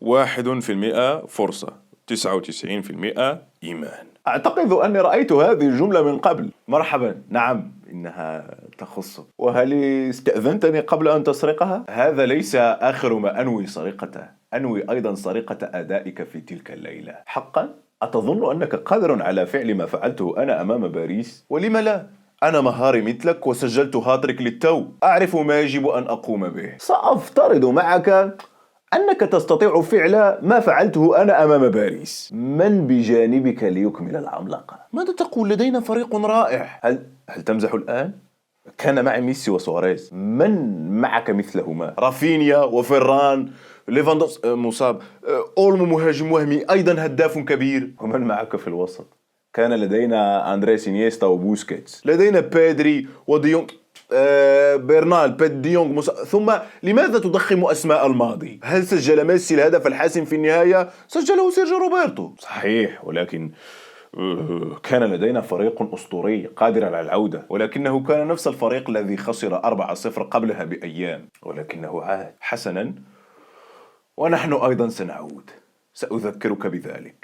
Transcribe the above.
1% فرصة، 99% إيمان. أعتقد أني رأيت هذه الجملة من قبل. مرحبا، نعم إنها تخصك. وهل استأذنتني قبل أن تسرقها؟ هذا ليس آخر ما أنوي سرقته، أنوي أيضا سرقة أدائك في تلك الليلة. حقا؟ أتظن أنك قادر على فعل ما فعلته أنا أمام باريس؟ ولم لا؟ أنا مهاري مثلك وسجلت هاتريك للتو، أعرف ما يجب أن أقوم به. سأفترض معك أنك تستطيع فعل ما فعلته أنا أمام باريس. من بجانبك ليكمل العملاقة؟ ماذا تقول؟ لدينا فريق رائع. هل تمزح الآن؟ كان معي ميسي وسواريز. من معك مثلهما؟ رافينيا وفيران، ليفاندوس مصاب، أولمو مهاجم وهمي أيضا هداف كبير. ومن معك في الوسط؟ كان لدينا أندريس إنيستا وبوسكيتس، لدينا بيدري وديونغ، برنال، ديونغ، ثم لماذا تضخم أسماء الماضي؟ هل سجل ميسي الهدف الحاسم في النهاية؟ سجله سيرجيو روبرتو. صحيح، ولكن كان لدينا فريق أسطوري قادر على العودة، ولكنه كان نفس الفريق الذي خسر 4-0 قبلها بأيام، ولكنه عاد. حسنا، ونحن أيضا سنعود، سأذكرك بذلك.